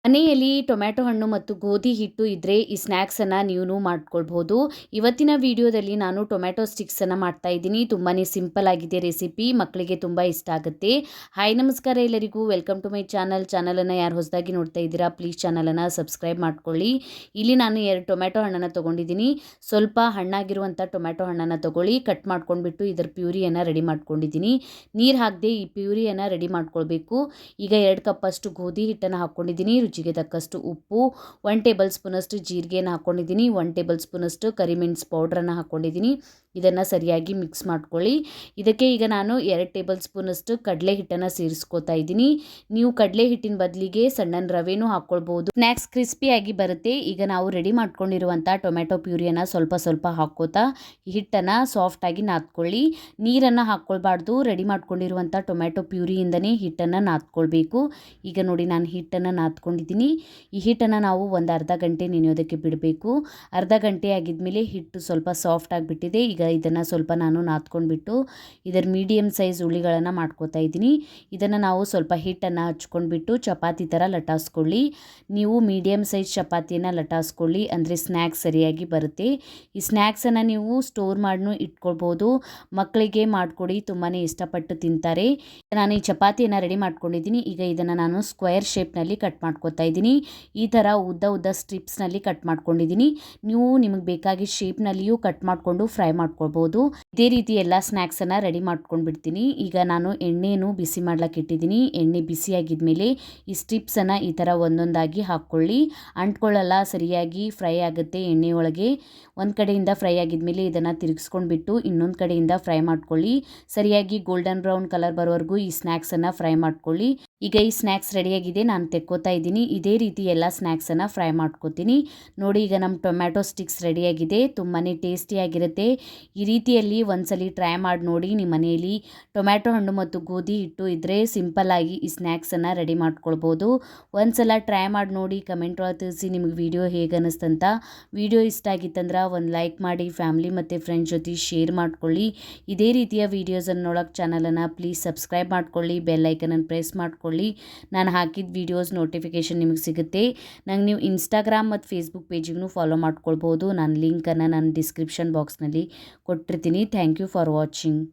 ಮನೆಯಲ್ಲಿ ಟೊಮ್ಯಾಟೊ ಹಣ್ಣು ಮತ್ತು ಗೋಧಿ ಹಿಟ್ಟು ಇದ್ದರೆ ಈ ಸ್ನ್ಯಾಕ್ಸನ್ನು ನೀವು ಮಾಡ್ಕೊಳ್ಬೋದು. ಇವತ್ತಿನ ವಿಡಿಯೋದಲ್ಲಿ ನಾನು ಟೊಮ್ಯಾಟೊ ಸ್ಟಿಕ್ಸನ್ನು ಮಾಡ್ತಾ ಇದ್ದೀನಿ. ತುಂಬಾ ಸಿಂಪಲ್ ಆಗಿದೆ ರೆಸಿಪಿ, ಮಕ್ಕಳಿಗೆ ತುಂಬ ಇಷ್ಟ ಆಗುತ್ತೆ. ಹಾಯ್ ನಮಸ್ಕಾರ ಎಲ್ಲರಿಗೂ, ವೆಲ್ಕಮ್ ಟು ಮೈ ಚಾನಲನ್ನು ಯಾರು ಹೊಸದಾಗಿ ನೋಡ್ತಾ ಇದ್ದೀರಾ ಪ್ಲೀಸ್ ಚಾನಲನ್ನು ಸಬ್ಸ್ಕ್ರೈಬ್ ಮಾಡ್ಕೊಳ್ಳಿ. ಇಲ್ಲಿ ನಾನು 2 ಟೊಮ್ಯಾಟೊ ಹಣ್ಣನ್ನು ತೊಗೊಂಡಿದ್ದೀನಿ. ಸ್ವಲ್ಪ ಹಣ್ಣಾಗಿರುವಂಥ ಟೊಮ್ಯಾಟೊ ಹಣ್ಣನ್ನು ತೊಗೊಳ್ಳಿ, ಕಟ್ ಮಾಡ್ಕೊಂಡ್ಬಿಟ್ಟು ಇದರ ಪ್ಯೂರಿಯನ್ನು ರೆಡಿ ಮಾಡ್ಕೊಂಡಿದ್ದೀನಿ. ನೀರು ಹಾಕದೆ ಈ ಪ್ಯೂರಿಯನ್ನು ರೆಡಿ ಮಾಡ್ಕೊಳ್ಬೇಕು. ಈಗ 2 ಕಪ್ಪಷ್ಟು ಗೋಧಿ ಹಿಟ್ಟನ್ನು ಹಾಕ್ಕೊಂಡಿದ್ದೀನಿ. ರುಚಿಗೆ ತಕ್ಕಷ್ಟು ಉಪ್ಪು, 1 ಟೇಬಲ್ ಸ್ಪೂನಷ್ಟು ಜೀರಿಗೆಯನ್ನು ಹಾಕ್ಕೊಂಡಿದ್ದೀನಿ, 1 ಟೇಬಲ್ ಸ್ಪೂನಷ್ಟು ಕರಿಮೆಣಸು ಪೌಡ್ರನ್ನು ಹಾಕ್ಕೊಂಡಿದ್ದೀನಿ. ಇದನ್ನು ಸರಿಯಾಗಿ ಮಿಕ್ಸ್ ಮಾಡ್ಕೊಳ್ಳಿ. ಇದಕ್ಕೆ ಈಗ ನಾನು 2 ಟೇಬಲ್ ಸ್ಪೂನಷ್ಟು ಕಡಲೆ ಹಿಟ್ಟನ್ನು ಸೇರಿಸ್ಕೋತಾ ಇದ್ದೀನಿ. ನೀವು ಕಡಲೆ ಹಿಟ್ಟಿನ ಬದಲಿಗೆ ಸಣ್ಣ ರವೆನೂ ಹಾಕ್ಕೊಳ್ಬೋದು, ಸ್ನ್ಯಾಕ್ಸ್ ಕ್ರಿಸ್ಪಿಯಾಗಿ ಬರುತ್ತೆ. ಈಗ ನಾವು ರೆಡಿ ಮಾಡ್ಕೊಂಡಿರುವಂಥ ಟೊಮ್ಯಾಟೊ ಪ್ಯೂರಿಯನ್ನು ಸ್ವಲ್ಪ ಸ್ವಲ್ಪ ಹಾಕ್ಕೋತಾ ಹಿಟ್ಟನ್ನು ಸಾಫ್ಟಾಗಿ ನಾದ್ಕೊಳ್ಳಿ. ನೀರನ್ನು ಹಾಕ್ಕೊಳ್ಬಾರ್ದು, ರೆಡಿ ಮಾಡ್ಕೊಂಡಿರುವಂಥ ಟೊಮ್ಯಾಟೊ ಪ್ಯೂರಿಯಿಂದನೇ ಹಿಟ್ಟನ್ನು ನಾದ್ಕೊಳ್ಬೇಕು. ಈಗ ನೋಡಿ ನಾನು ಹಿಟ್ಟನ್ನು ನಾದ್ಕೊಂಡಿದ್ದೀನಿ. ಈ ಹಿಟ್ಟನ್ನು ನಾವು ಒಂದು ಅರ್ಧ ಗಂಟೆ ನೆನೆಯೋದಕ್ಕೆ ಬಿಡಬೇಕು. ಅರ್ಧ ಗಂಟೆ ಆಗಿದ್ಮೇಲೆ ಹಿಟ್ಟು ಸ್ವಲ್ಪ ಸಾಫ್ಟ್ ಆಗಿಬಿಟ್ಟಿದೆ. ಈಗ ಇದನ್ನು ಸ್ವಲ್ಪ ನಾನು ನಾದ್ಕೊಂಡ್ಬಿಟ್ಟು ಇದರ ಮೀಡಿಯಮ್ ಸೈಜ್ ಉಳ್ಳಿಗಳನ್ನು ಮಾಡ್ಕೋತಾ ಇದ್ದೀನಿ. ಇದನ್ನು ನಾವು ಸ್ವಲ್ಪ ಹಿಟ್ಟನ್ನು ಹಚ್ಕೊಂಡ್ಬಿಟ್ಟು ಚಪಾತಿ ಥರ ಲಟಾಸ್ಕೊಳ್ಳಿ. ನೀವು ಮೀಡಿಯಮ್ ಸೈಜ್ ಚಪಾತಿಯನ್ನು ಲಟಾಸ್ಕೊಳ್ಳಿ, ಅಂದರೆ ಸ್ನ್ಯಾಕ್ಸ್ ಸರಿಯಾಗಿ ಬರುತ್ತೆ. ಈ ಸ್ನ್ಯಾಕ್ಸನ್ನು ನೀವು ಸ್ಟೋರ್ ಮಾಡಿನೂ ಇಟ್ಕೊಳ್ಬೋದು. ಮಕ್ಕಳಿಗೆ ಮಾಡಿಕೊಡಿ, ತುಂಬಾ ಇಷ್ಟಪಟ್ಟು ತಿಂತಾರೆ. ನಾನು ಈ ಚಪಾತಿಯನ್ನು ರೆಡಿ ಮಾಡ್ಕೊಂಡಿದ್ದೀನಿ. ಈಗ ಇದನ್ನು ನಾನು ಸ್ಕ್ವೇರ್ ಶೇಪ್ನಲ್ಲಿ ಕಟ್ ಮಾಡ್ಕೊತಾ ಇದ್ದೀನಿ. ಈ ಥರ ಉದ್ದ ಉದ್ದ ಸ್ಟ್ರಿಪ್ಸ್ನಲ್ಲಿ ಕಟ್ ಮಾಡ್ಕೊಂಡಿದ್ದೀನಿ. ನೀವು ನಿಮಗೆ ಬೇಕಾಗಿ ಶೇಪ್ನಲ್ಲಿಯೂ ಕಟ್ ಮಾಡಿಕೊಂಡು ಫ್ರೈ ಮಾಡ್ಕೊಳ್ಬೋದು. ಇದೇ ರೀತಿ ಎಲ್ಲ ಸ್ನ್ಯಾಕ್ಸನ್ನು ರೆಡಿ ಮಾಡ್ಕೊಂಡು ಬಿಡ್ತೀನಿ. ಈಗ ನಾನು ಎಣ್ಣೆಯನ್ನು ಬಿಸಿ ಮಾಡ್ಲಿಕ್ಕೆ ಇಟ್ಟಿದ್ದೀನಿ. ಎಣ್ಣೆ ಬಿಸಿಯಾಗಿದ್ಮೇಲೆ ಈ ಸ್ಟ್ರಿಪ್ಸನ್ನು ಈ ಥರ ಒಂದೊಂದಾಗಿ ಹಾಕ್ಕೊಳ್ಳಿ. ಅಂಟ್ಕೊಳ್ಳಲ್ಲ, ಸರಿಯಾಗಿ ಫ್ರೈ ಆಗುತ್ತೆ ಎಣ್ಣೆ ಒಳಗೆ. ಒಂದು ಕಡೆಯಿಂದ ಫ್ರೈ ಆಗಿದ್ಮೇಲೆ ಇದನ್ನು ತಿರುಗಿಸ್ಕೊಂಡ್ಬಿಟ್ಟು ಇನ್ನೊಂದು ಕಡೆಯಿಂದ ಫ್ರೈ ಮಾಡ್ಕೊಳ್ಳಿ. ಸರಿಯಾಗಿ ಗೋಲ್ಡನ್ ಬ್ರೌನ್ ಕಲರ್ ಬರೋವರೆಗೂ ಈ ಸ್ನ್ಯಾಕ್ಸನ್ನು ಫ್ರೈ ಮಾಡ್ಕೊಳ್ಳಿ. ಈಗ ಈ ಸ್ನ್ಯಾಕ್ಸ್ ರೆಡಿಯಾಗಿದೆ, ನಾನು ತೆಕ್ಕೋತಾ ಇದ್ದೀನಿ. ಇದೇ ರೀತಿ ಎಲ್ಲ ಸ್ನ್ಯಾಕ್ಸನ್ನು ಫ್ರೈ ಮಾಡ್ಕೋತೀನಿ. ನೋಡಿ ಈಗ ನಮ್ಮ ಟೊಮ್ಯಾಟೊ ಸ್ಟಿಕ್ಸ್ ರೆಡಿಯಾಗಿದೆ. ತುಂಬಾ ಟೇಸ್ಟಿಯಾಗಿರುತ್ತೆ. ಈ ರೀತಿಯಲ್ಲಿ ಒಂದ್ಸಲಿ ಟ್ರೈ ಮಾಡಿ ನೋಡಿ. ನಿಮ್ಮ ಮನೆಯಲ್ಲಿ ಟೊಮ್ಯಾಟೊ ಹಣ್ಣು ಮತ್ತು ಗೋಧಿ ಹಿಟ್ಟು ಇದ್ದರೆ ಸಿಂಪಲ್ಲಾಗಿ ಈ ಸ್ನ್ಯಾಕ್ಸನ್ನು ರೆಡಿ ಮಾಡ್ಕೊಳ್ಬೋದು. ಒಂದ್ಸಲ ಟ್ರೈ ಮಾಡಿ ನೋಡಿ, ಕಮೆಂಟ್ ಒಳಗೆ ತಿಳಿಸಿ ನಿಮಗೆ ವಿಡಿಯೋ ಹೇಗೆ ಅನ್ನಿಸ್ತಂತ. ವಿಡಿಯೋ ಇಷ್ಟ ಆಗಿತ್ತಂದ್ರೆ ಒಂದು ಲೈಕ್ ಮಾಡಿ, ಫ್ಯಾಮಿಲಿ ಮತ್ತು ಫ್ರೆಂಡ್ಸ್ ಜೊತೆ ಶೇರ್ ಮಾಡ್ಕೊಳ್ಳಿ. ಇದೇ ರೀತಿಯ ವೀಡಿಯೋಸನ್ನು ನೋಡೋಕ್ಕೆ ಚಾನಲನ್ನು ಪ್ಲೀಸ್ ಸಬ್ಸ್ಕ್ರೈಬ್ ಮಾಡ್ಕೊಳ್ಳಿ, ಬೆಲ್ ಐಕನನ್ನು ಪ್ರೆಸ್ ಮಾಡ್ಕೊಳ್ಳಿ. ನಾನು ಹಾಕಿದ ವೀಡಿಯೋಸ್ ನೋಟಿಫಿಕೇಷನ್ ನಿಮಗೆ ಸಿಗುತ್ತೆ. ನಂಗೆ ನೀವು ಇನ್ಸ್ಟಾಗ್ರಾಮ್ ಮತ್ತು ಫೇಸ್ಬುಕ್ ಪೇಜಿಗೂ ಫಾಲೋ ಮಾಡ್ಕೊಳ್ಬೋದು. ನಾನು ಲಿಂಕನ್ನು ನಾನು ಡಿಸ್ಕ್ರಿಪ್ಷನ್ ಬಾಕ್ಸ್ನಲ್ಲಿ ಕೊಟ್ಟಿರ್ತೀನಿ. Thank you for watching.